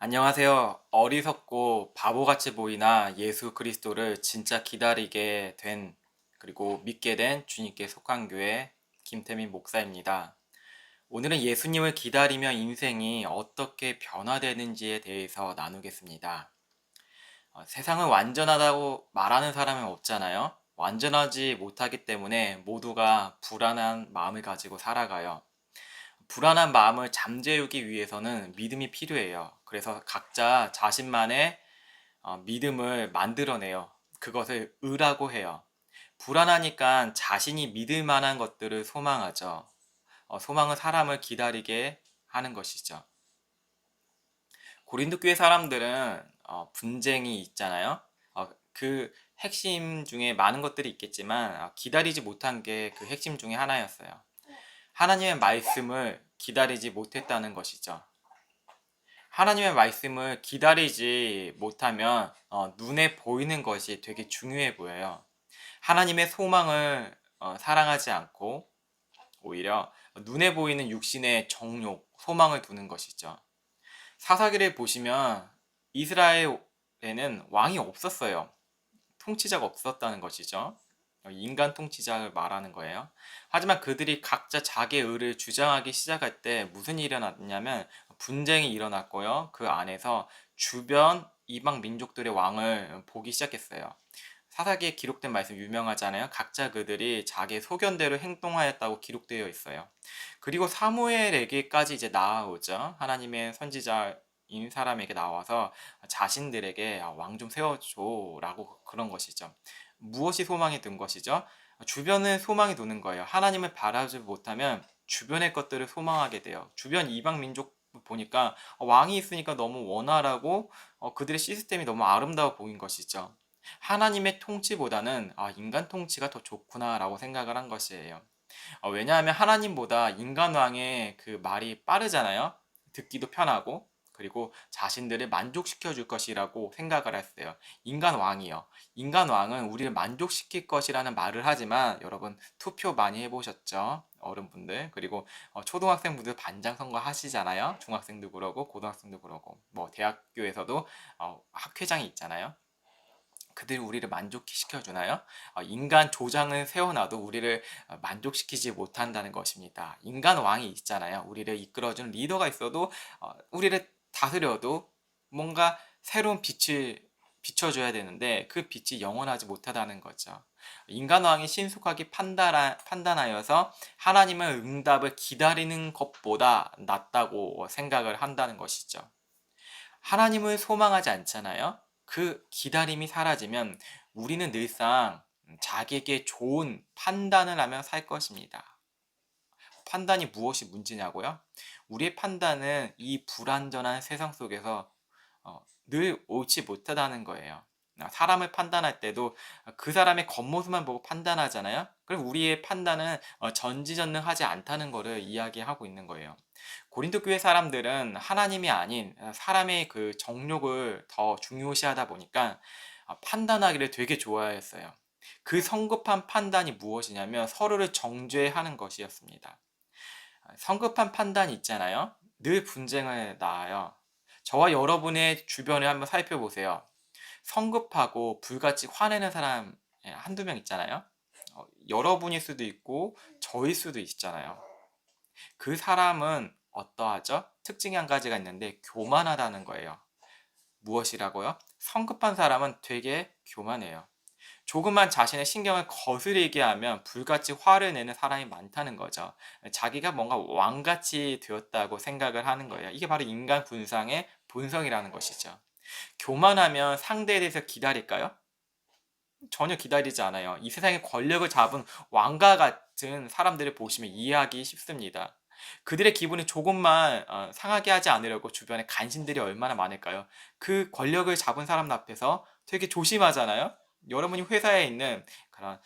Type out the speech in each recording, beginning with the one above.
안녕하세요. 어리석고 바보같이 보이나 예수 그리스도를 진짜 기다리게 된, 그리고 믿게 된 주님께 속한 교회 김태민 목사입니다. 오늘은 예수님을 기다리며 인생이 어떻게 변화되는지에 대해서 나누겠습니다. 세상은 완전하다고 말하는 사람은 없잖아요. 완전하지 못하기 때문에 모두가 불안한 마음을 가지고 살아가요. 불안한 마음을 잠재우기 위해서는 믿음이 필요해요. 그래서 각자 자신만의 믿음을 만들어내요. 그것을 의라고 해요. 불안하니까 자신이 믿을 만한 것들을 소망하죠. 소망은 사람을 기다리게 하는 것이죠. 고린도 교회 사람들은 분쟁이 있잖아요. 그 핵심 중에 많은 것들이 있겠지만 기다리지 못한 게 그 핵심 중에 하나였어요. 하나님의 말씀을 기다리지 못했다는 것이죠. 하나님의 말씀을 기다리지 못하면 눈에 보이는 것이 되게 중요해 보여요. 하나님의 소망을 사랑하지 않고 오히려 눈에 보이는 육신의 정욕, 소망을 두는 것이죠. 사사기를 보시면 이스라엘에는 왕이 없었어요. 통치자가 없었다는 것이죠. 인간 통치자를 말하는 거예요. 하지만 그들이 각자 자기의 의를 주장하기 시작할 때 무슨 일이 일어났냐면 분쟁이 일어났고요. 그 안에서 주변 이방 민족들의 왕을 보기 시작했어요. 사사기에 기록된 말씀 유명하잖아요. 각자 그들이 자기의 소견대로 행동하였다고 기록되어 있어요. 그리고 사무엘에게까지 이제 나아오죠. 하나님의 선지자인 사람에게 나와서 자신들에게 왕 좀 세워줘라고 그런 것이죠. 무엇이 소망이 든 것이죠? 주변은 소망이 도는 거예요. 하나님을 바라지 못하면 주변의 것들을 소망하게 돼요. 주변 이방 민족 보니까 왕이 있으니까 너무 원활하고 그들의 시스템이 너무 아름다워 보인 것이죠. 하나님의 통치보다는 인간 통치가 더 좋구나라고 생각을 한 것이에요. 왜냐하면 하나님보다 인간 왕의 그 말이 빠르잖아요. 듣기도 편하고 그리고 자신들을 만족시켜 줄 것이라고 생각을 했어요. 인간 왕이요. 인간 왕은 우리를 만족시킬 것이라는 말을 하지만 여러분 투표 많이 해보셨죠? 어른분들 그리고 초등학생분들 반장 선거 하시잖아요. 중학생도 그러고 고등학생도 그러고 뭐 대학교에서도 학회장이 있잖아요. 그들이 우리를 만족시켜 주나요? 인간 조장을 세워놔도 우리를 만족시키지 못한다는 것입니다. 인간 왕이 있잖아요. 우리를 이끌어주는 리더가 있어도 우리를 다스려도 뭔가 새로운 빛을 비춰줘야 되는데 그 빛이 영원하지 못하다는 거죠. 인간 왕이 신속하게 판단하여서 하나님의 응답을 기다리는 것보다 낫다고 생각을 한다는 것이죠. 하나님을 소망하지 않잖아요. 그 기다림이 사라지면 우리는 늘상 자기에게 좋은 판단을 하며 살 것입니다. 판단이 무엇이 문제냐고요? 우리의 판단은 이 불완전한 세상 속에서 늘 옳지 못하다는 거예요. 사람을 판단할 때도 그 사람의 겉모습만 보고 판단하잖아요. 그럼 우리의 판단은 전지전능하지 않다는 것을 이야기하고 있는 거예요. 고린도 교회 사람들은 하나님이 아닌 사람의 그 정욕을 더 중요시하다 보니까 판단하기를 되게 좋아했어요. 그 성급한 판단이 무엇이냐면 서로를 정죄하는 것이었습니다. 성급한 판단이 있잖아요. 늘 분쟁을 낳아요. 저와 여러분의 주변을 한번 살펴보세요. 성급하고 불같이 화내는 사람 한두 명 있잖아요. 여러분일 수도 있고 저일 수도 있잖아요. 그 사람은 어떠하죠? 특징이 한 가지가 있는데 교만하다는 거예요. 무엇이라고요? 성급한 사람은 되게 교만해요. 조금만 자신의 신경을 거스르게 하면 불같이 화를 내는 사람이 많다는 거죠. 자기가 뭔가 왕같이 되었다고 생각을 하는 거예요. 이게 바로 인간 군상의 본성이라는 것이죠. 교만하면 상대에 대해서 기다릴까요? 전혀 기다리지 않아요. 이 세상의 권력을 잡은 왕과 같은 사람들을 보시면 이해하기 쉽습니다. 그들의 기분이 조금만 상하게 하지 않으려고 주변에 간신들이 얼마나 많을까요? 그 권력을 잡은 사람 앞에서 되게 조심하잖아요. 여러분이 회사에 있는 그런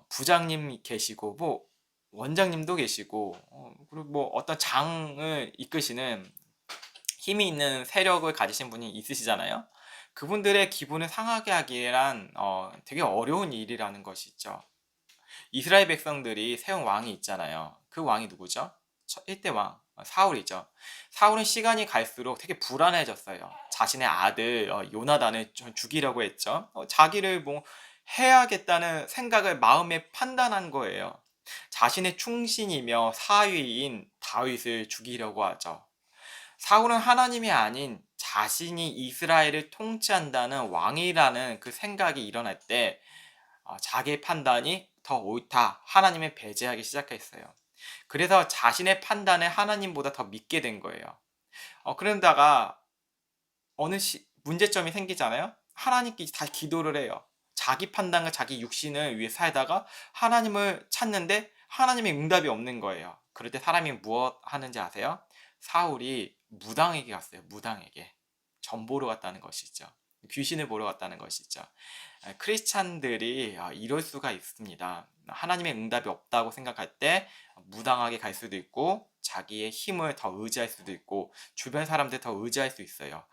부장님 계시고 뭐 원장님도 계시고 그리고 뭐 어떤 장을 이끄시는 힘이 있는 세력을 가지신 분이 있으시잖아요. 그분들의 기분을 상하게 하기란 되게 어려운 일이라는 것이죠. 이스라엘 백성들이 세운 왕이 있잖아요. 그 왕이 누구죠? 1대 왕 사울이죠. 사울은 시간이 갈수록 되게 불안해졌어요. 자신의 아들 요나단을 죽이려고 했죠. 자기를 뭐 해야겠다는 생각을 마음에 판단한 거예요. 자신의 충신이며 사위인 다윗을 죽이려고 하죠. 사울은 하나님이 아닌 자신이 이스라엘을 통치한다는 왕이라는 그 생각이 일어날 때 자기의 판단이 더 옳다, 하나님을 배제하기 시작했어요. 그래서 자신의 판단을 하나님보다 더 믿게 된 거예요. 그런다가 문제점이 생기잖아요. 하나님께 다시 기도를 해요. 자기 판단과 자기 육신을 위해 살다가 하나님을 찾는데 하나님의 응답이 없는 거예요. 그럴 때 사람이 무엇 하는지 아세요? 사울이 무당에게 갔어요. 무당에게. 점 보러 갔다는 것이죠. 귀신을 보러 갔다는 것이죠. 크리스찬들이 이럴 수가 있습니다. 하나님의 응답이 없다고 생각할 때 무당하게 갈 수도 있고 자기의 힘을 더 의지할 수도 있고 주변 사람들 더 의지할 수 있어요.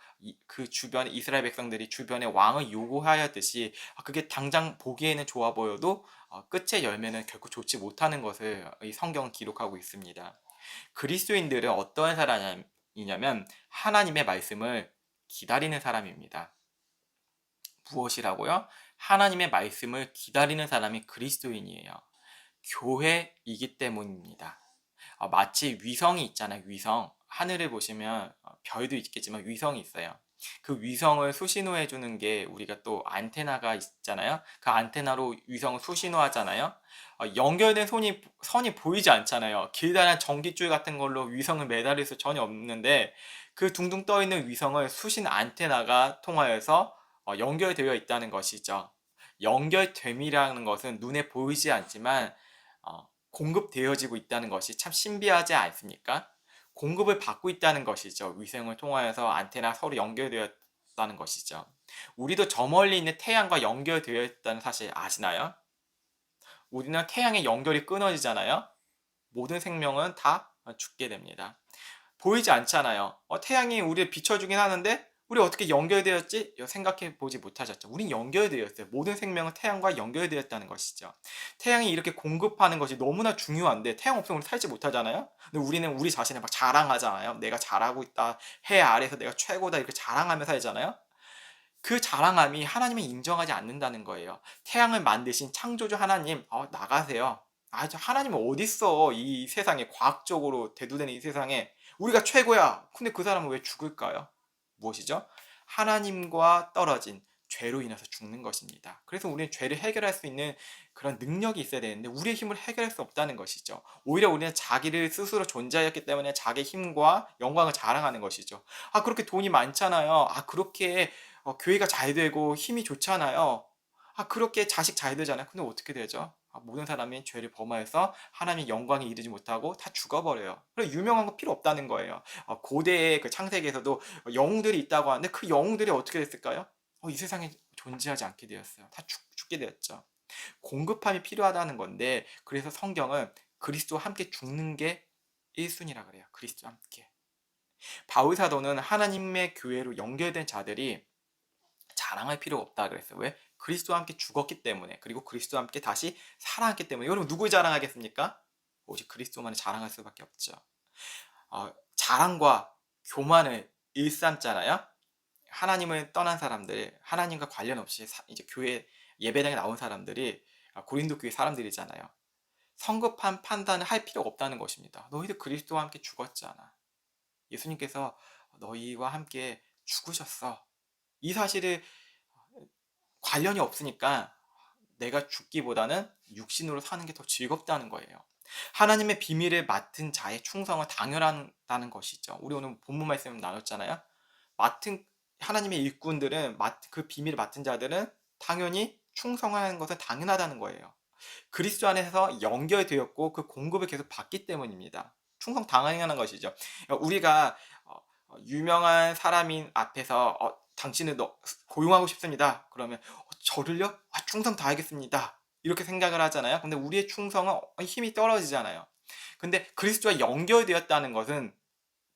그 주변 이스라엘 백성들이 주변에 왕을 요구하였듯이 그게 당장 보기에는 좋아 보여도 끝의 열매는 결코 좋지 못하는 것을 이 성경은 기록하고 있습니다. 그리스도인들은 어떠한 사람이냐면 하나님의 말씀을 기다리는 사람입니다. 무엇이라고요? 하나님의 말씀을 기다리는 사람이 그리스도인이에요. 교회이기 때문입니다. 마치 위성이 있잖아요. 위성. 하늘을 보시면 별도 있겠지만 위성이 있어요. 그 위성을 수신호해 주는 게 우리가 또 안테나가 있잖아요. 그 안테나로 위성을 수신호하잖아요. 연결된 선이 보이지 않잖아요. 길다란 전기줄 같은 걸로 위성을 매달릴 수 전혀 없는데 그 둥둥 떠 있는 위성을 수신 안테나가 통하여서 연결되어 있다는 것이죠. 연결됨이라는 것은 눈에 보이지 않지만 공급되어지고 있다는 것이 참 신비하지 않습니까? 공급을 받고 있다는 것이죠. 위성을 통하여서 안테나 서로 연결되었다는 것이죠. 우리도 저 멀리 있는 태양과 연결되어 있다는 사실 아시나요? 우리는 태양의 연결이 끊어지잖아요. 모든 생명은 다 죽게 됩니다. 보이지 않잖아요. 태양이 우리를 비춰주긴 하는데 우리 어떻게 연결되었지? 생각해 보지 못하셨죠. 우린 연결되었어요. 모든 생명은 태양과 연결되었다는 것이죠. 태양이 이렇게 공급하는 것이 너무나 중요한데 태양 없으면 우리 살지 못하잖아요. 근데 우리는 우리 자신을 막 자랑하잖아요. 내가 잘하고 있다. 해 아래에서 내가 최고다. 이렇게 자랑하며 살잖아요. 그 자랑함이 하나님이 인정하지 않는다는 거예요. 태양을 만드신 창조주 하나님, 나가세요. 하나님은 어딨어? 이 세상에 과학적으로 대두되는 이 세상에 우리가 최고야. 근데 그 사람은 왜 죽을까요? 무엇이죠? 하나님과 떨어진 죄로 인해서 죽는 것입니다. 그래서 우리는 죄를 해결할 수 있는 그런 능력이 있어야 되는데 우리의 힘을 해결할 수 없다는 것이죠. 오히려 우리는 자기를 스스로 존재하였기 때문에 자기의 힘과 영광을 자랑하는 것이죠. 그렇게 돈이 많잖아요. 그렇게 교회가 잘 되고 힘이 좋잖아요. 그렇게 자식 잘 되잖아요. 근데 어떻게 되죠? 모든 사람이 죄를 범하여서 하나님의 영광에 이르지 못하고 다 죽어버려요. 그래서 유명한 거 필요 없다는 거예요. 고대의 그 창세기에서도 영웅들이 있다고 하는데 그 영웅들이 어떻게 됐을까요? 이 세상에 존재하지 않게 되었어요. 다 죽게 되었죠. 공급함이 필요하다는 건데 그래서 성경은 그리스도와 함께 죽는 게 1순위라 그래요. 그리스도와 함께. 바울 사도는 하나님의 교회로 연결된 자들이 자랑할 필요가 없다 그랬어요. 왜? 그리스도와 함께 죽었기 때문에 그리고 그리스도와 함께 다시 살아났기 때문에 여러분 누굴 자랑하겠습니까? 오직 그리스도만을 자랑할 수밖에 없죠. 자랑과 교만을 일삼잖아요. 하나님을 떠난 사람들, 하나님과 관련 없이 이제 교회 예배당에 나온 사람들이 고린도 교회 사람들이잖아요. 성급한 판단을 할 필요가 없다는 것입니다. 너희들 그리스도와 함께 죽었잖아. 예수님께서 너희와 함께 죽으셨어. 이 사실을 관련이 없으니까 내가 죽기보다는 육신으로 사는 게 더 즐겁다는 거예요. 하나님의 비밀을 맡은 자의 충성은 당연하다는 것이죠. 우리 오늘 본문 말씀 나눴잖아요. 하나님의 일꾼들은 그 비밀을 맡은 자들은 당연히 충성하는 것은 당연하다는 거예요. 그리스도 안에서 연결되었고 그 공급을 계속 받기 때문입니다. 충성 당연한 것이죠. 우리가 유명한 사람인 앞에서 당신을 고용하고 싶습니다. 그러면 저를요? 충성 다하겠습니다. 이렇게 생각을 하잖아요. 근데 우리의 충성은 힘이 떨어지잖아요. 근데 그리스도와 연결되었다는 것은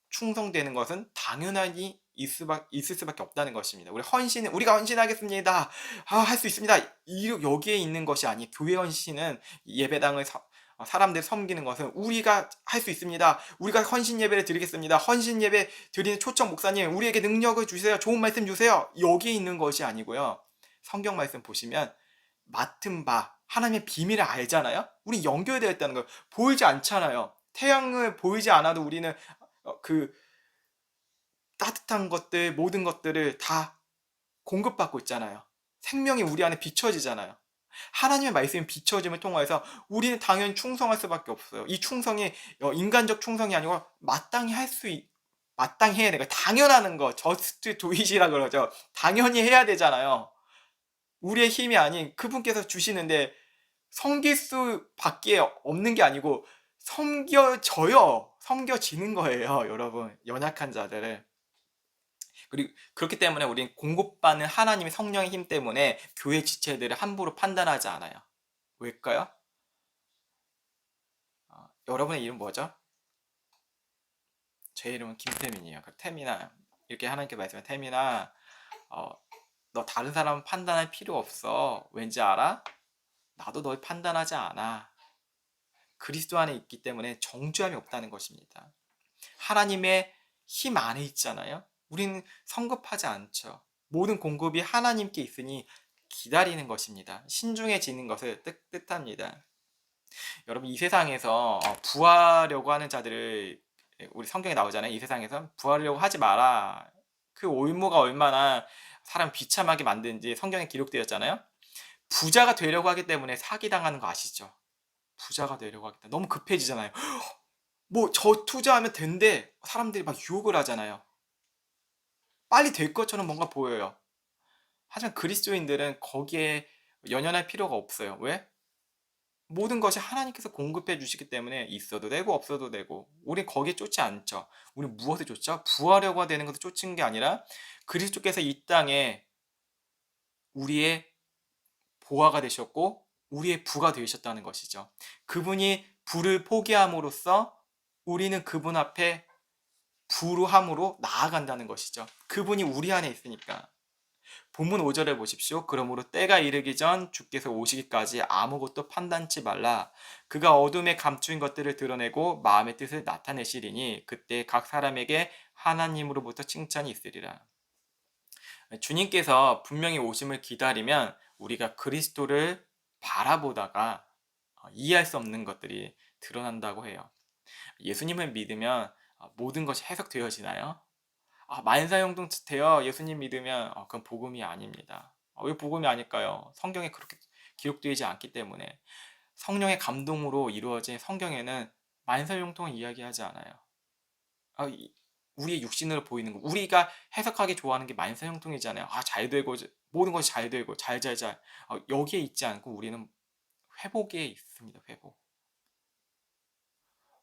충성되는 것은 당연하니 있을 수밖에 없다는 것입니다. 우리가 헌신하겠습니다. 할 수 있습니다. 여기에 있는 것이 아니 교회 헌신은 예배당을 사람들 섬기는 것은 우리가 할 수 있습니다. 우리가 헌신 예배를 드리겠습니다. 헌신 예배 드리는 초청 목사님, 우리에게 능력을 주세요. 좋은 말씀 주세요. 여기에 있는 것이 아니고요. 성경 말씀 보시면 맡은 바 하나님의 비밀을 알잖아요. 우리 연결되어 있다는 걸 보이지 않잖아요. 태양을 보이지 않아도 우리는 그 따뜻한 것들 모든 것들을 다 공급받고 있잖아요. 생명이 우리 안에 비춰지잖아요. 하나님의 말씀이 비춰짐을 통해서 우리는 당연히 충성할 수밖에 없어요. 이 충성이 인간적 충성이 아니고 마땅히 해야 되고 당연하는 거, 저스트 도잇이라 그러죠. 당연히 해야 되잖아요. 우리의 힘이 아닌 그분께서 주시는데 섬길 수밖에 없는 게 아니고 섬겨지는 거예요, 여러분. 연약한 자들을. 그리고 그렇기 때문에 우리는 공급받는 하나님의 성령의 힘 때문에 교회 지체들을 함부로 판단하지 않아요. 왜일까요? 여러분의 이름 뭐죠? 제 이름은 김태민이에요. 태민아, 이렇게 하나님께 말씀해. 태민아, 너 다른 사람 판단할 필요 없어. 왠지 알아? 나도 널 판단하지 않아. 그리스도 안에 있기 때문에 정죄함이 없다는 것입니다. 하나님의 힘 안에 있잖아요. 우리는 성급하지 않죠. 모든 공급이 하나님께 있으니 기다리는 것입니다. 신중해지는 것을 뜻합니다. 여러분, 이 세상에서 부하려고 하는 자들을 우리 성경에 나오잖아요. 이 세상에서 부하려고 하지 마라. 그 올무가 얼마나 사람 비참하게 만드는지 성경에 기록되었잖아요. 부자가 되려고 하기 때문에 사기당하는 거 아시죠? 부자가 되려고 하기 때문에 너무 급해지잖아요. 뭐 저 투자하면 된대. 사람들이 막 유혹을 하잖아요. 빨리 될 것처럼 뭔가 보여요. 하지만 그리스도인들은 거기에 연연할 필요가 없어요. 왜? 모든 것이 하나님께서 공급해 주시기 때문에 있어도 되고 없어도 되고 우리 거기에 쫓지 않죠. 우리 무엇을 쫓죠? 부하려고 되는 것을 쫓은 게 아니라 그리스도께서 이 땅에 우리의 보화가 되셨고 우리의 부가 되셨다는 것이죠. 그분이 부를 포기함으로써 우리는 그분 앞에 부로함으로 나아간다는 것이죠. 그분이 우리 안에 있으니까. 본문 5절에 보십시오. 그러므로 때가 이르기 전 주께서 오시기까지 아무것도 판단치 말라. 그가 어둠에 감추인 것들을 드러내고 마음의 뜻을 나타내시리니 그때 각 사람에게 하나님으로부터 칭찬이 있으리라. 주님께서 분명히 오심을 기다리면 우리가 그리스도를 바라보다가 이해할 수 없는 것들이 드러난다고 해요. 예수님을 믿으면 모든 것이 해석되어지나요? 만사형통 되어 예수님 믿으면 그건 복음이 아닙니다. 왜 복음이 아닐까요? 성경에 그렇게 기록되지 않기 때문에. 성령의 감동으로 이루어진 성경에는 만사형통을 이야기하지 않아요. 우리의 육신으로 보이는 거, 우리가 해석하기 좋아하는 게 만사형통이잖아요. 잘 되고 모든 것이 잘 되고 잘잘잘 여기에 있지 않고 우리는 회복에 있습니다. 회복.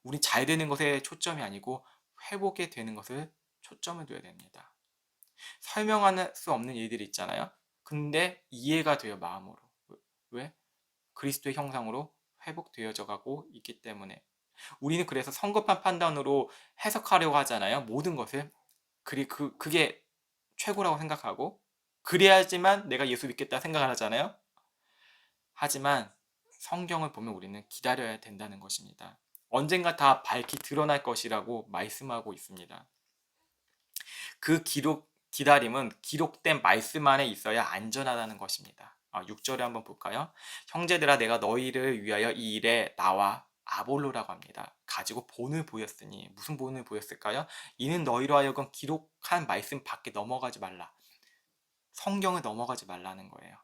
우리 잘 되는 것에 초점이 아니고 회복에 되는 것을 초점을 둬야 됩니다. 설명할 수 없는 일들이 있잖아요. 근데 이해가 돼요, 마음으로. 왜? 그리스도의 형상으로 회복되어져 가고 있기 때문에. 우리는 그래서 성급한 판단으로 해석하려고 하잖아요. 모든 것을. 그게 최고라고 생각하고 그래야지만 내가 예수 믿겠다 생각을 하잖아요. 하지만 성경을 보면 우리는 기다려야 된다는 것입니다. 언젠가 다 밝히 드러날 것이라고 말씀하고 있습니다. 그 기다림은 기록된 말씀 안에 있어야 안전하다는 것입니다. 6절에 한번 볼까요? 형제들아 내가 너희를 위하여 이 일에 나와 아볼로라고 합니다. 가지고 본을 보였으니 무슨 본을 보였을까요? 이는 너희로 하여금 기록한 말씀 밖에 넘어가지 말라. 성경을 넘어가지 말라는 거예요.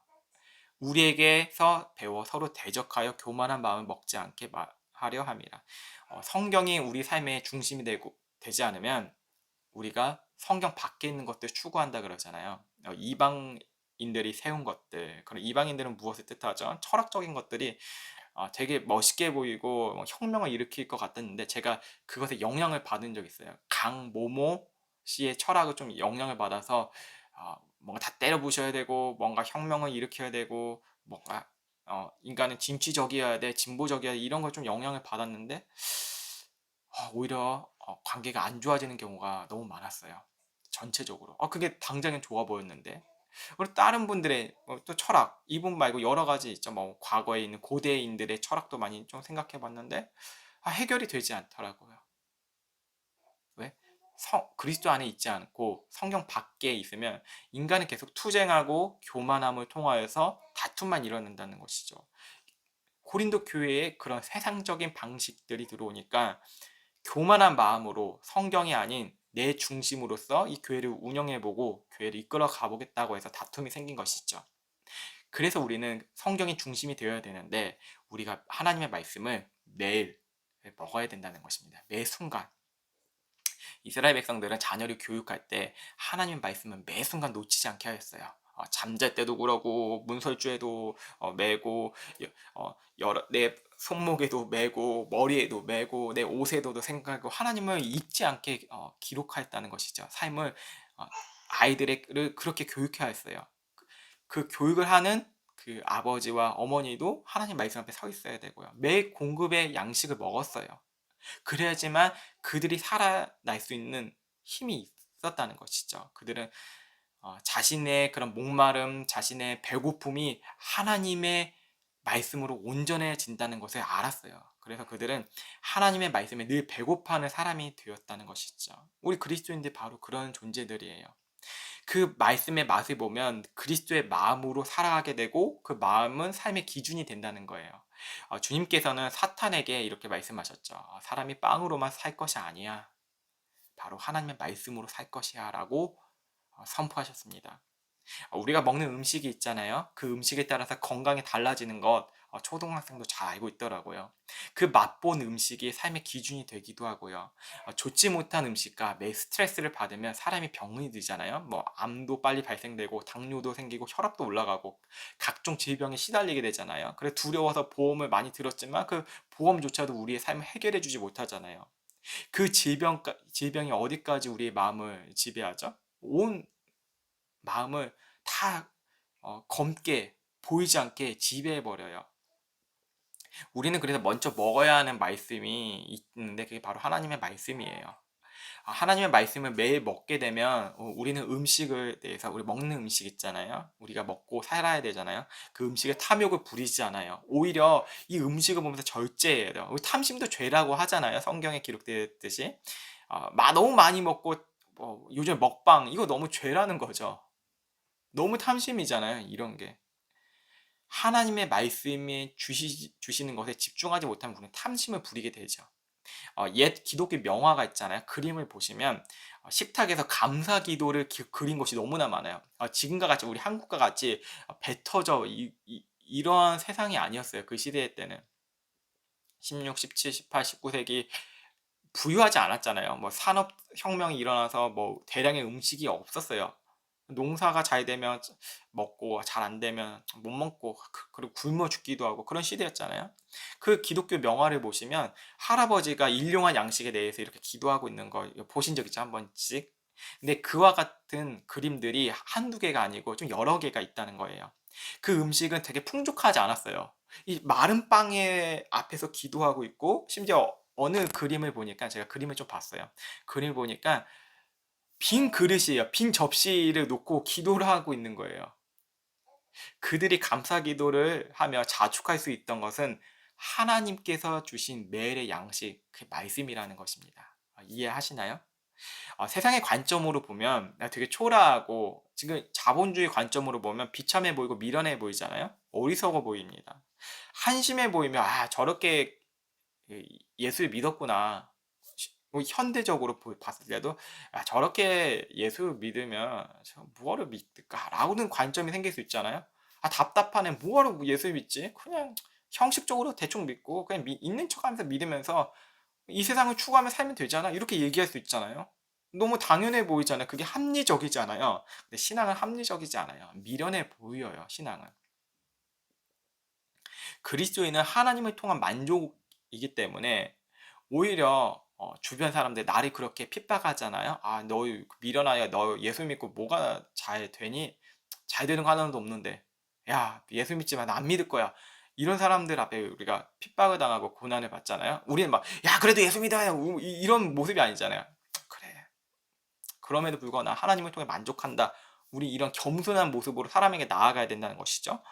우리에게서 배워 서로 대적하여 교만한 마음을 먹지 않게 하려 함이라. 성경이 우리 삶의 중심이 되지 않으면 우리가 성경 밖에 있는 것들 추구한다 그러잖아요. 이방인들이 세운 것들. 그럼 이방인들은 무엇을 뜻하죠? 철학적인 것들이 되게 멋있게 보이고 혁명을 일으킬 것 같았는데 제가 그것에 영향을 받은 적이 있어요. 강모모 씨의 철학을 좀 영향을 받아서 뭔가 다 때려 부셔야 되고 뭔가 혁명을 일으켜야 되고 뭔가 인간은 진취적이어야 돼, 진보적이어야 돼 이런 걸 좀 영향을 받았는데 오히려 관계가 안 좋아지는 경우가 너무 많았어요. 전체적으로. 그게 당장은 좋아 보였는데 그리고 다른 분들의 또 철학, 이분 말고 여러 가지 있죠. 뭐 과거에 있는 고대인들의 철학도 많이 좀 생각해 봤는데 해결이 되지 않더라고요. 왜? 그리스도 안에 있지 않고 성경 밖에 있으면 인간은 계속 투쟁하고 교만함을 통하여서 다툼만 일어난다는 것이죠. 고린도 교회에 그런 세상적인 방식들이 들어오니까 교만한 마음으로 성경이 아닌 내 중심으로서 이 교회를 운영해보고 교회를 이끌어 가보겠다고 해서 다툼이 생긴 것이죠. 그래서 우리는 성경이 중심이 되어야 되는데 우리가 하나님의 말씀을 매일 먹어야 된다는 것입니다. 매 순간. 이스라엘 백성들은 자녀를 교육할 때 하나님 말씀은 매 순간 놓치지 않게 하였어요. 잠잘 때도 그러고 문설주에도 매고 내 손목에도 매고 머리에도 매고 내 옷에도 생각하고 하나님을 잊지 않게 기록하였다는 것이죠. 삶을 아이들을 그렇게 교육해야 했어요. 그 교육을 하는 그 아버지와 어머니도 하나님 말씀 앞에 서 있어야 되고요. 매 공급의 양식을 먹었어요. 그래야지만 그들이 살아날 수 있는 힘이 있었다는 것이죠. 그들은 자신의 그런 목마름, 자신의 배고픔이 하나님의 말씀으로 온전해진다는 것을 알았어요. 그래서 그들은 하나님의 말씀에 늘 배고파하는 사람이 되었다는 것이죠. 우리 그리스도인들 바로 그런 존재들이에요. 그 말씀의 맛을 보면 그리스도의 마음으로 살아가게 되고 그 마음은 삶의 기준이 된다는 거예요. 주님께서는 사탄에게 이렇게 말씀하셨죠. 사람이 빵으로만 살 것이 아니야. 바로 하나님의 말씀으로 살 것이야 라고 선포하셨습니다. 우리가 먹는 음식이 있잖아요. 그 음식에 따라서 건강이 달라지는 것 초등학생도 잘 알고 있더라고요. 그 맛본 음식이 삶의 기준이 되기도 하고요. 좋지 못한 음식과 매 스트레스를 받으면 사람이 병이 들잖아요. 뭐 암도 빨리 발생되고 당뇨도 생기고 혈압도 올라가고 각종 질병에 시달리게 되잖아요. 그래 두려워서 보험을 많이 들었지만 그 보험조차도 우리의 삶을 해결해 주지 못하잖아요. 그 질병이 어디까지 우리의 마음을 지배하죠? 온 마음을 다 검게 보이지 않게 지배해버려요. 우리는 그래서 먼저 먹어야 하는 말씀이 있는데 그게 바로 하나님의 말씀이에요. 하나님의 말씀을 매일 먹게 되면 우리는 음식을 대해서 우리 먹는 음식 있잖아요. 우리가 먹고 살아야 되잖아요. 그 음식에 탐욕을 부리지 않아요. 오히려 이 음식을 보면서 절제해요. 우리 탐심도 죄라고 하잖아요. 성경에 기록되었듯이 너무 많이 먹고 요즘 먹방 이거 너무 죄라는 거죠. 너무 탐심이잖아요. 이런 게. 하나님의 말씀이 주시는 것에 집중하지 못하면 우리는 탐심을 부리게 되죠. 옛 기독교 명화가 있잖아요. 그림을 보시면 식탁에서 감사 기도를 그린 것이 너무나 많아요. 지금과 같이 우리 한국과 같이 배 터져 이런 세상이 아니었어요. 그 시대 때는 16, 17, 18, 19세기 부유하지 않았잖아요. 뭐 산업혁명이 일어나서 뭐 대량의 음식이 없었어요. 농사가 잘 되면 먹고 잘 안 되면 못 먹고 그리고 굶어 죽기도 하고 그런 시대였잖아요. 그 기독교 명화를 보시면 할아버지가 일용할 양식에 대해서 이렇게 기도하고 있는 거 보신 적 있죠? 한 번씩. 근데 그와 같은 그림들이 한두 개가 아니고 좀 여러 개가 있다는 거예요. 그 음식은 되게 풍족하지 않았어요. 이 마른 빵에 앞에서 기도하고 있고 심지어 어느 그림을 보니까 제가 그림을 좀 봤어요. 그림을 보니까 빈 그릇이에요. 빈 접시를 놓고 기도를 하고 있는 거예요. 그들이 감사 기도를 하며 자축할 수 있던 것은 하나님께서 주신 매일의 양식, 그 말씀이라는 것입니다. 이해하시나요? 세상의 관점으로 보면 되게 초라하고 지금 자본주의 관점으로 보면 비참해 보이고 미련해 보이잖아요. 어리석어 보입니다. 한심해 보이면 저렇게 예수를 믿었구나. 뭐 현대적으로 봤을 때도 저렇게 예수 믿으면 뭐하러 믿을까? 라고는 관점이 생길 수 있잖아요. 답답하네. 뭐하러 예수 믿지? 그냥 형식적으로 대충 믿고 그냥 있는 척하면서 믿으면서 이 세상을 추구하며 살면 되잖아. 이렇게 얘기할 수 있잖아요. 너무 당연해 보이잖아요. 그게 합리적이잖아요. 근데 신앙은 합리적이지 않아요. 미련해 보여요. 신앙은. 그리스도인은 하나님을 통한 만족이기 때문에 오히려 주변 사람들 나를 그렇게 핍박하잖아요. 너 미련하야 너 예수 믿고 뭐가 잘 되니? 잘 되는 거 하나도 없는데. 야, 예수 믿지만 안 믿을 거야. 이런 사람들 앞에 우리가 핍박을 당하고 고난을 받잖아요. 우리는 막, 야, 그래도 예수 믿어요. 이런 모습이 아니잖아요. 그래. 그럼에도 불구하고 나 하나님을 통해 만족한다. 우리 이런 겸손한 모습으로 사람에게 나아가야 된다는 것이죠.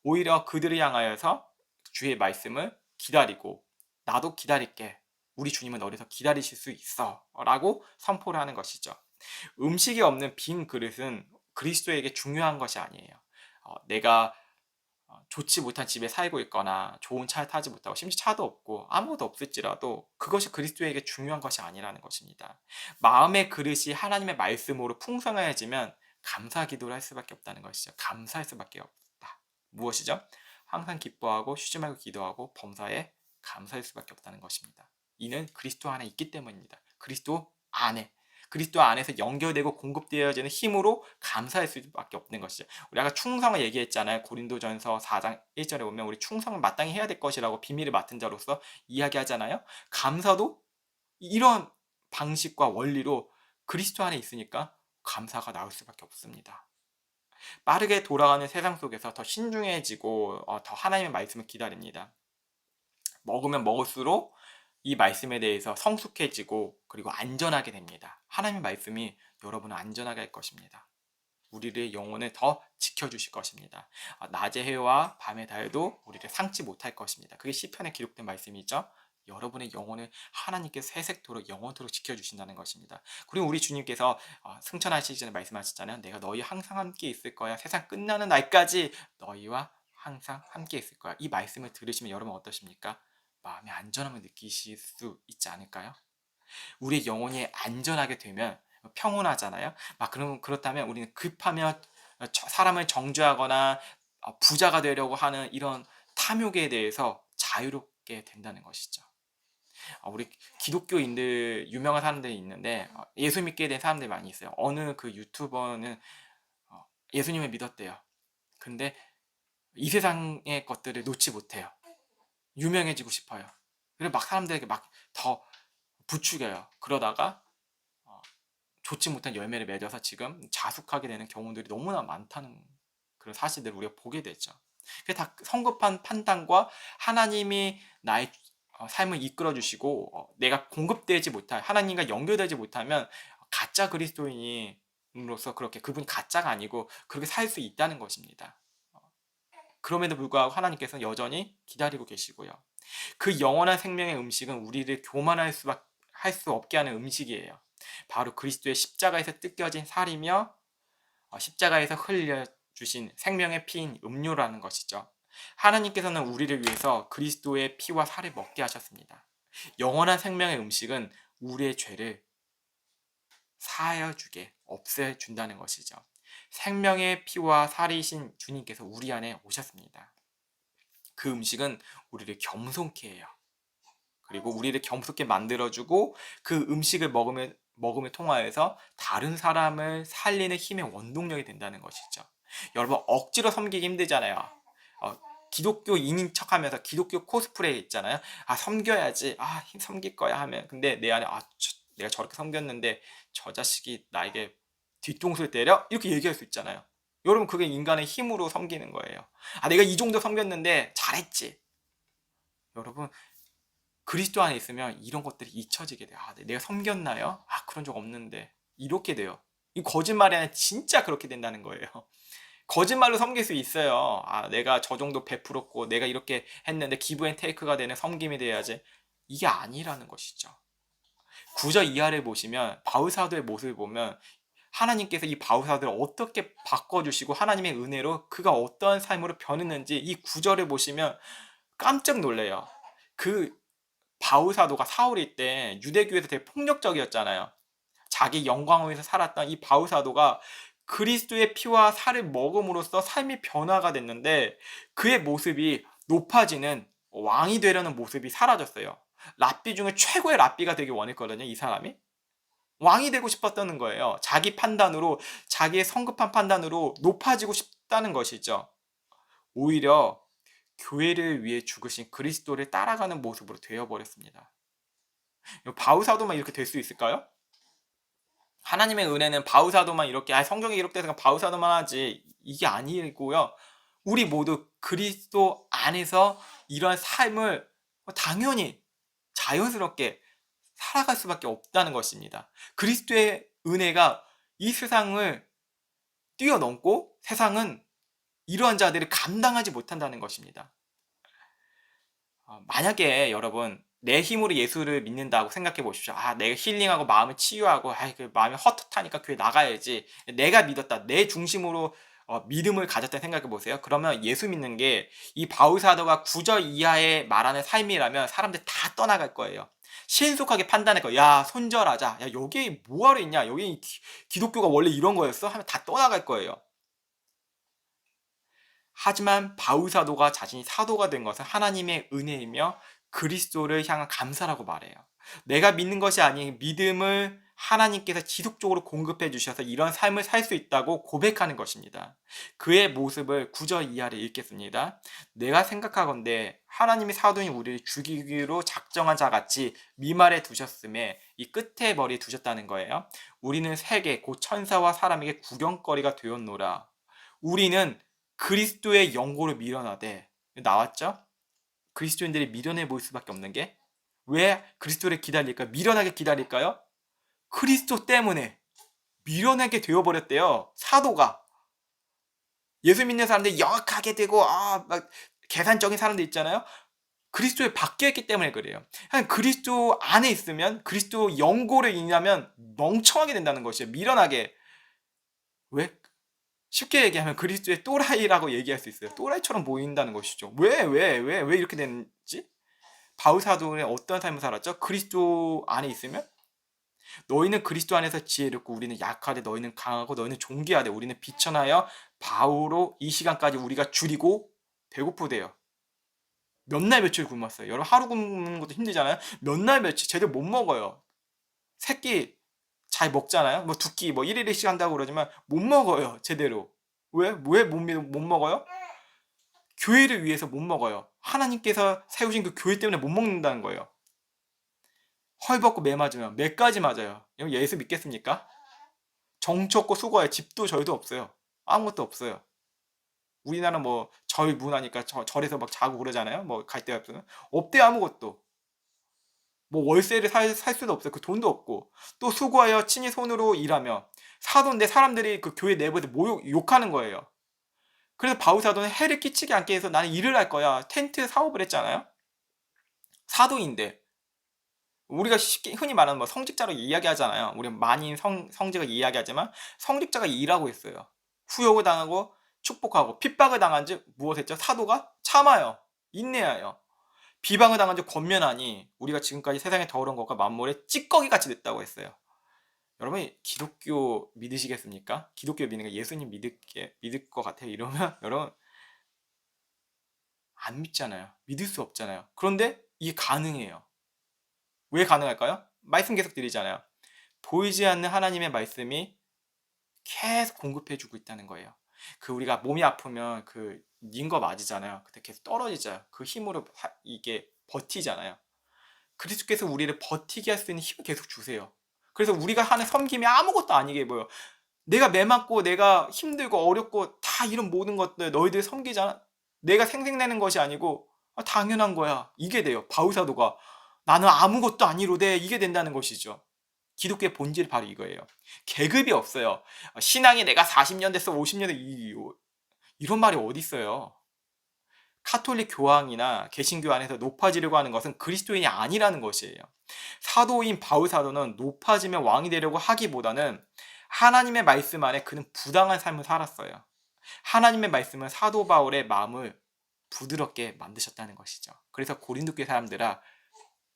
오히려 그들을 향하여서 주의 말씀을 기다리고 나도 기다릴게. 우리 주님은 어디서 기다리실 수 있어. 라고 선포를 하는 것이죠. 음식이 없는 빈 그릇은 그리스도에게 중요한 것이 아니에요. 내가 좋지 못한 집에 살고 있거나 좋은 차를 타지 못하고 심지어 차도 없고 아무것도 없을지라도 그것이 그리스도에게 중요한 것이 아니라는 것입니다. 마음의 그릇이 하나님의 말씀으로 풍성해지면 감사 기도를 할 수밖에 없다는 것이죠. 감사할 수밖에 없다. 무엇이죠? 항상 기뻐하고 쉬지 말고 기도하고 범사에 감사할 수밖에 없다는 것입니다. 이는 그리스도 안에 있기 때문입니다. 그리스도 안에서 연결되고 공급되어지는 힘으로 감사할 수밖에 없는 것이죠. 우리 아까 충성을 얘기했잖아요. 고린도전서 4장 1절에 보면 우리 충성을 마땅히 해야 될 것이라고 비밀을 맡은 자로서 이야기하잖아요. 감사도 이런 방식과 원리로 그리스도 안에 있으니까 감사가 나올 수밖에 없습니다. 빠르게 돌아가는 세상 속에서 더 신중해지고 더 하나님의 말씀을 기다립니다. 먹으면 먹을수록 이 말씀에 대해서 성숙해지고 그리고 안전하게 됩니다. 하나님의 말씀이 여러분을 안전하게 할 것입니다. 우리의 영혼을 더 지켜주실 것입니다. 낮의 해와 밤의 달도 우리를 상치 못할 것입니다. 그게 시편에 기록된 말씀이죠. 여러분의 영혼을 하나님께서 새색토록 영원토록 지켜주신다는 것입니다. 그리고 우리 주님께서 승천하시기 전에 말씀하셨잖아요. 내가 너희 항상 함께 있을 거야. 세상 끝나는 날까지 너희와 항상 함께 있을 거야. 이 말씀을 들으시면 여러분 어떠십니까? 마음의 안전함을 느끼실 수 있지 않을까요? 우리의 영혼이 안전하게 되면 평온하잖아요. 그렇다면 우리는 급하면 사람을 정죄하거나 부자가 되려고 하는 이런 탐욕에 대해서 자유롭게 된다는 것이죠. 우리 기독교인들 유명한 사람들이 있는데 예수 믿게 된 사람들이 많이 있어요. 어느 그 유튜버는 예수님을 믿었대요. 근데 이 세상의 것들을 놓지 못해요. 유명해지고 싶어요. 그래서 막 사람들에게 막 더 부추겨요. 그러다가 좋지 못한 열매를 맺어서 지금 자숙하게 되는 경우들이 너무나 많다는 그런 사실들을 우리가 보게 되죠. 그게 다 성급한 판단과 하나님이 나의 삶을 이끌어 주시고 내가 공급되지 못할 하나님과 연결되지 못하면 가짜 그리스도인으로서 그렇게 그분이 가짜가 아니고 그렇게 살 수 있다는 것입니다. 그럼에도 불구하고 하나님께서는 여전히 기다리고 계시고요. 그 영원한 생명의 음식은 우리를 교만할 할 수 없게 하는 음식이에요. 바로 그리스도의 십자가에서 뜯겨진 살이며 십자가에서 흘려주신 생명의 피인 음료라는 것이죠. 하나님께서는 우리를 위해서 그리스도의 피와 살을 먹게 하셨습니다. 영원한 생명의 음식은 우리의 죄를 사하여주게 없애준다는 것이죠. 생명의 피와 살이신 주님께서 우리 안에 오셨습니다. 그 음식은 우리를 겸손케 해요. 그리고 우리를 겸손케 만들어주고 그 음식을 먹음을 통하여서 다른 사람을 살리는 힘의 원동력이 된다는 것이죠. 여러분 억지로 섬기기 힘들잖아요. 기독교인인 척하면서 기독교 코스프레 있잖아요. 섬겨야지. 섬길 거야 하면 근데 내 안에 내가 저렇게 섬겼는데 저 자식이 나에게 뒤통수를 때려? 이렇게 얘기할 수 있잖아요. 여러분 그게 인간의 힘으로 섬기는 거예요. 내가 이 정도 섬겼는데 잘했지. 여러분 그리스도 안에 있으면 이런 것들이 잊혀지게 돼요. 내가 섬겼나요? 그런 적 없는데. 이렇게 돼요. 이 거짓말이 아니라 진짜 그렇게 된다는 거예요. 거짓말로 섬길 수 있어요. 내가 저 정도 베풀었고 내가 이렇게 했는데 기브 앤 테이크가 되는 섬김이 돼야지. 이게 아니라는 것이죠. 9절 이하를 보시면 바울사도의 모습을 보면 하나님께서 이 바울사도를 어떻게 바꿔주시고 하나님의 은혜로 그가 어떠한 삶으로 변했는지 이 9절을 보시면 깜짝 놀래요. 그 바울사도가 사울일 때 유대교에서 되게 폭력적이었잖아요. 자기 영광을 위해서 살았던 이 바울사도가 그리스도의 피와 살을 먹음으로써 삶이 변화가 됐는데 그의 모습이 높아지는 왕이 되려는 모습이 사라졌어요. 랍비 중에 최고의 랍비가 되기 원했거든요. 이 사람이. 왕이 되고 싶었다는 거예요. 자기 판단으로 자기의 성급한 판단으로 높아지고 싶다는 것이죠. 오히려 교회를 위해 죽으신 그리스도를 따라가는 모습으로 되어버렸습니다. 바울사도만 이렇게 될 수 있을까요? 하나님의 은혜는 바울사도만 이렇게 성경에 기록돼서 바울사도만 하지 이게 아니고요. 우리 모두 그리스도 안에서 이러한 삶을 당연히 자연스럽게 살아갈 수밖에 없다는 것입니다. 그리스도의 은혜가 이 세상을 뛰어넘고 세상은 이러한 자들이 감당하지 못한다는 것입니다. 만약에 여러분 내 힘으로 예수를 믿는다고 생각해 보십시오. 내가 힐링하고 마음을 치유하고 그 마음이 헛헛하니까 교회 나가야지. 내가 믿었다. 내 중심으로 믿음을 가졌다 생각해 보세요. 그러면 예수 믿는 게 이 바울 사도가 9절 이하에 말하는 삶이라면 사람들 다 떠나갈 거예요. 신속하게 판단할 거예요. 야, 손절하자. 야, 여기 뭐하러 있냐? 여기 기독교가 원래 이런 거였어? 하면 다 떠나갈 거예요. 하지만 바울 사도가 자신이 사도가 된 것은 하나님의 은혜이며 그리스도를 향한 감사라고 말해요. 내가 믿는 것이 아닌 믿음을 하나님께서 지속적으로 공급해 주셔서 이런 삶을 살 수 있다고 고백하는 것입니다. 그의 모습을 9절 이하를 읽겠습니다. 내가 생각하건대 하나님이 사도인 우리를 죽이기로 작정한 자같이 미말에 두셨음에 이 끝에 머리에 두셨다는 거예요. 우리는 세계 곧 천사와 사람에게 구경거리가 되었노라. 우리는 그리스도의 영고를 미련하되, 나왔죠? 그리스도인들이 미련해 보일 수밖에 없는 게 왜 그리스도를 기다릴까요? 미련하게 기다릴까요? 그리스도 때문에 미련하게 되어버렸대요. 사도가. 예수 믿는 사람들이 영악하게 되고 막 계산적인 사람들 있잖아요. 그리스도에 바뀌었기 때문에 그래요. 그리스도 안에 있으면 그리스도 영고를 인하면 멍청하게 된다는 것이에요. 미련하게. 왜? 쉽게 얘기하면 그리스도의 또라이라고 얘기할 수 있어요. 또라이처럼 보인다는 것이죠. 왜 이렇게 됐지? 바울 사도는 어떤 삶을 살았죠? 그리스도 안에 있으면 너희는 그리스도 안에서 지혜롭고 우리는 약하되 너희는 강하고 너희는 존귀하되 우리는 비천하여 바우로 이 시간까지 우리가 줄이고 배고프대요. 몇 날 며칠 굶었어요. 여러분 하루 굶는 것도 힘들잖아요. 몇 날 며칠 제대로 못 먹어요. 새끼 잘 먹잖아요. 뭐 두 끼 뭐 1일씩 한다고 그러지만 못 먹어요. 제대로. 못 먹어요? 교회를 위해서 못 먹어요. 하나님께서 세우신 그 교회 때문에 못 먹는다는 거예요. 헐벗고 매 맞으면 매까지 맞아요. 예수 믿겠습니까? 정치 없고 수고해. 집도 절도 없어요. 아무것도 없어요. 우리나라 뭐 절 문화니까 절에서 막 자고 그러잖아요. 뭐 갈 데 없으면 없대 아무것도. 뭐 월세를 살 수도 없어요. 그 돈도 없고 또 수고하여 친히 손으로 일하며 사도인데 사람들이 그 교회 내부에서 욕하는 거예요. 그래서 바울 사도는 해를 끼치지 않게 해서 나는 일을 할 거야. 텐트 사업을 했잖아요. 사도인데 우리가 쉽게 흔히 말하는 뭐 성직자로 이야기하잖아요. 우리 많이 성직을 이야기하지만 성직자가 일하고 있어요. 후욕을 당하고 축복하고 핍박을 당한 즉 무엇했죠? 사도가 참아요. 인내하여. 비방을 당한 즉 권면하니 우리가 지금까지 세상에 더러운 것과 만물의 찌꺼기같이 됐다고 했어요. 여러분 기독교 믿으시겠습니까? 기독교 믿는 거 예수님 믿을 것 같아요. 이러면 여러분 안 믿잖아요. 믿을 수 없잖아요. 그런데 이게 가능해요. 왜 가능할까요? 말씀 계속 드리잖아요. 보이지 않는 하나님의 말씀이 계속 공급해주고 있다는 거예요. 우리가 몸이 아프면 닌거 맞이잖아요. 그때 계속 떨어지잖아요. 그 힘으로 이게 버티잖아요. 그리스도께서 우리를 버티게 할 수 있는 힘을 계속 주세요. 그래서 우리가 하는 섬김이 아무것도 아니게 보여. 내가 매맞고 내가 힘들고 어렵고 다 이런 모든 것들 너희들 섬기잖아. 내가 생색내는 것이 아니고 당연한 거야. 이게 돼요. 바울 사도가 나는 아무것도 아니로되 이게 된다는 것이죠. 기독교의 본질이 바로 이거예요. 계급이 없어요. 신앙이 내가 40년 됐어 50년 됐어 이런 말이 어디 있어요. 카톨릭 교황이나 개신교 안에서 높아지려고 하는 것은 그리스도인이 아니라는 것이에요. 사도인 바울 사도는 높아지면 왕이 되려고 하기보다는 하나님의 말씀 안에 그는 부당한 삶을 살았어요. 하나님의 말씀은 사도 바울의 마음을 부드럽게 만드셨다는 것이죠. 그래서 고린도 교회 사람들아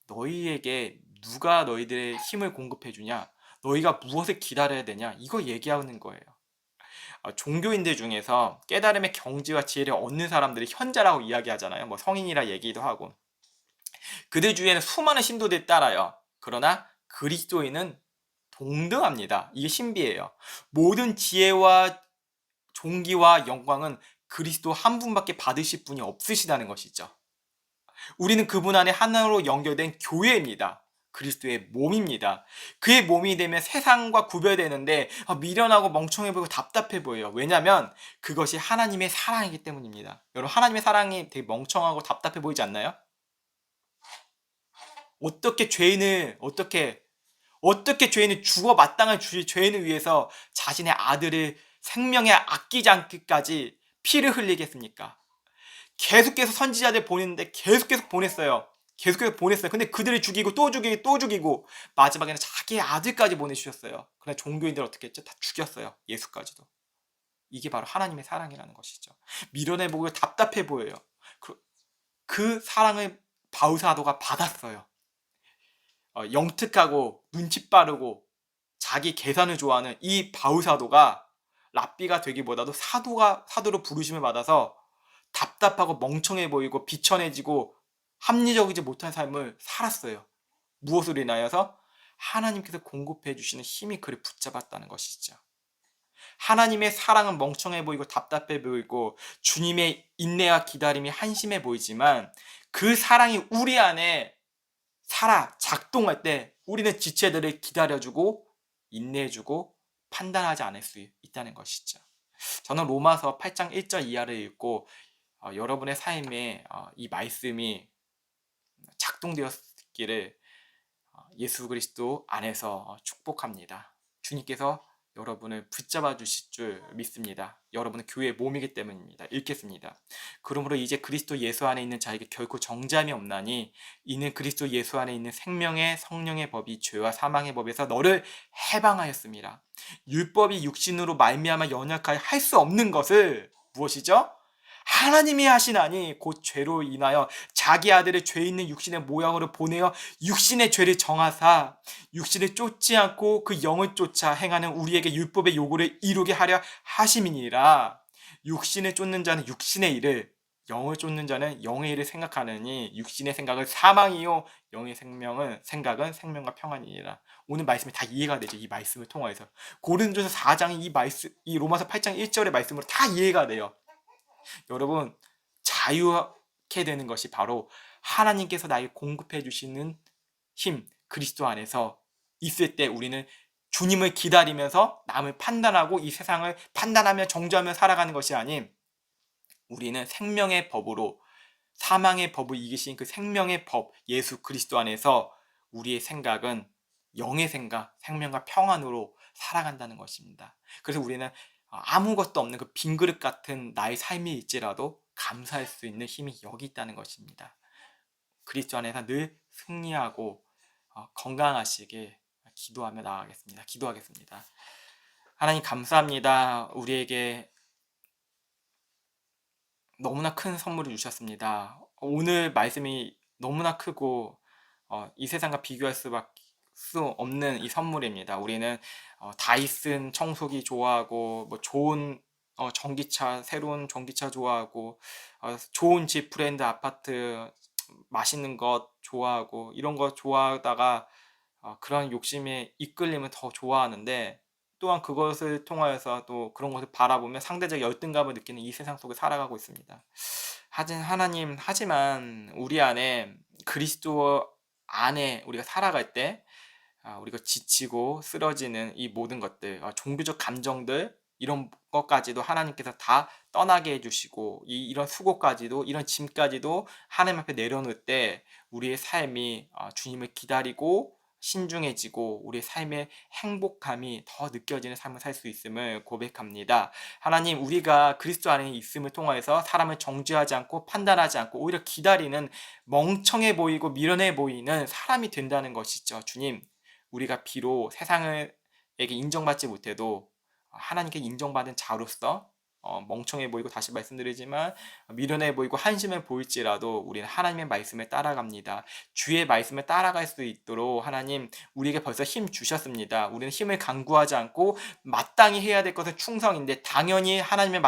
너희에게 누가 너희들의 힘을 공급해 주냐? 너희가 무엇을 기다려야 되냐? 이거 얘기하는 거예요. 종교인들 중에서 깨달음의 경지와 지혜를 얻는 사람들이 현자라고 이야기하잖아요. 뭐 성인이라 얘기도 하고. 그들 주위에는 수많은 신도들이 따라요. 그러나 그리스도인은 동등합니다. 이게 신비예요. 모든 지혜와 존귀와 영광은 그리스도 한 분밖에 받으실 분이 없으시다는 것이죠. 우리는 그분 안에 하나로 연결된 교회입니다. 그리스도의 몸입니다. 그의 몸이 되면 세상과 구별되는데 미련하고 멍청해 보이고 답답해 보여요. 왜냐하면 그것이 하나님의 사랑이기 때문입니다. 여러분 하나님의 사랑이 되게 멍청하고 답답해 보이지 않나요? 어떻게 죄인을 죽어 마땅한 죄인을 위해서 자신의 아들을 생명에 아끼지 않기까지 피를 흘리겠습니까? 계속해서 선지자들 보냈는데 계속해서 보냈어요. 계속해서 보냈어요. 근데 그들을 죽이고 또 죽이고 또 죽이고 마지막에는 자기의 아들까지 보내주셨어요. 그러나 종교인들 어떻게 했죠? 다 죽였어요. 예수까지도. 이게 바로 하나님의 사랑이라는 것이죠. 미련해 보고 답답해 보여요. 그 사랑을 바울사도가 받았어요. 영특하고 눈치 빠르고 자기 계산을 좋아하는 이 바울사도가 랍비가 되기보다도 사도로 부르심을 받아서 답답하고 멍청해 보이고 비천해지고 합리적이지 못한 삶을 살았어요. 무엇으로 인하여서? 하나님께서 공급해 주시는 힘이 그를 붙잡았다는 것이죠. 하나님의 사랑은 멍청해 보이고 답답해 보이고 주님의 인내와 기다림이 한심해 보이지만 그 사랑이 우리 안에 작동할 때 우리는 지체들을 기다려주고 인내해주고 판단하지 않을 수 있다는 것이죠. 저는 로마서 8장 1절 이하를 읽고 여러분의 삶에 이 말씀이 작동되었기를 예수 그리스도 안에서 축복합니다. 주님께서 여러분을 붙잡아 주실 줄 믿습니다. 여러분은 교회의 몸이기 때문입니다. 읽겠습니다. 그러므로 이제 그리스도 예수 안에 있는 자에게 결코 정죄함이 없나니 이는 그리스도 예수 안에 있는 생명의 성령의 법이 죄와 사망의 법에서 너를 해방하였습니다. 율법이 육신으로 말미암아 연약하여 할 수 없는 것을 무엇이죠? 하나님이 하시나니 곧 죄로 인하여 자기 아들을 죄 있는 육신의 모양으로 보내어 육신의 죄를 정하사 육신을 쫓지 않고 그 영을 쫓아 행하는 우리에게 율법의 요구를 이루게 하려 하심이니라. 육신을 쫓는 자는 육신의 일을, 영을 쫓는 자는 영의 일을 생각하느니 육신의 생각은 사망이요 영의 생각은 생명과 평안이니라. 오늘 말씀이 다 이해가 되죠. 이 말씀을 통해서 고린도서 4장이 이 로마서 8장 1절의 말씀으로 다 이해가 돼요. 여러분, 자유케 되는 것이 바로 하나님께서 나에게 공급해 주시는 힘, 그리스도 안에서 있을 때 우리는 주님을 기다리면서 남을 판단하고 이 세상을 판단하며 정죄하며 살아가는 것이 아닌 우리는 생명의 법으로 사망의 법을 이기신 그 생명의 법 예수 그리스도 안에서 우리의 생각은 영의 생각, 생명과 평안으로 살아간다는 것입니다. 그래서 우리는 아무것도 없는 그 빈 그릇 같은 나의 삶일지라도 감사할 수 있는 힘이 여기 있다는 것입니다. 그리스도 안에서 늘 승리하고 건강하시길 기도하며 나아가겠습니다. 기도하겠습니다. 하나님 감사합니다. 우리에게 너무나 큰 선물을 주셨습니다. 오늘 말씀이 너무나 크고 이 세상과 비교할 수 없는 이 선물입니다. 우리는 다이슨 청소기 좋아하고 뭐 좋은 전기차, 새로운 전기차 좋아하고 좋은 집, 브랜드 아파트, 맛있는 것 좋아하고 이런 거 좋아하다가 그런 욕심에 이끌림을 더 좋아하는데 또한 그것을 통하여서 또 그런 것을 바라보며 상대적 열등감을 느끼는 이 세상 속에 살아가고 있습니다. 하지만 우리 안에 그리스도 안에 우리가 살아갈 때 우리가 지치고 쓰러지는 이 모든 것들, 종교적 감정들 이런 것까지도 하나님께서 다 떠나게 해주시고 이런 수고까지도 이런 짐까지도 하나님 앞에 내려놓을 때 우리의 삶이 주님을 기다리고 신중해지고 우리의 삶의 행복감이 더 느껴지는 삶을 살 수 있음을 고백합니다. 하나님, 우리가 그리스도 안에 있음을 통하여서 사람을 정죄하지 않고 판단하지 않고 오히려 기다리는 멍청해 보이고 미련해 보이는 사람이 된다는 것이죠. 주님, 우리가 비록 세상에게 인정받지 못해도 하나님께 인정받은 자로서 멍청해 보이고 다시 말씀드리지만 미련해 보이고 한심해 보일지라도 우리는 하나님의 말씀에 따라갑니다. 주의 말씀에 따라갈 수 있도록 하나님 우리에게 벌써 힘 주셨습니다. 우리는 힘을 강구하지 않고 마땅히 해야 될 것은 충성인데 당연히 하나님의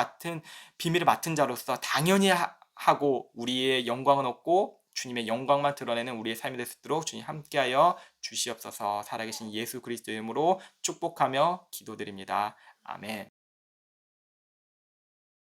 비밀을 맡은 자로서 당연히 하고 우리의 영광은 없고 주님의 영광만 드러내는 우리의 삶이 될 수 있도록 주님 함께하여 주시옵소서. 살아계신 예수 그리스도의 이름으로 축복하며 기도드립니다. 아멘.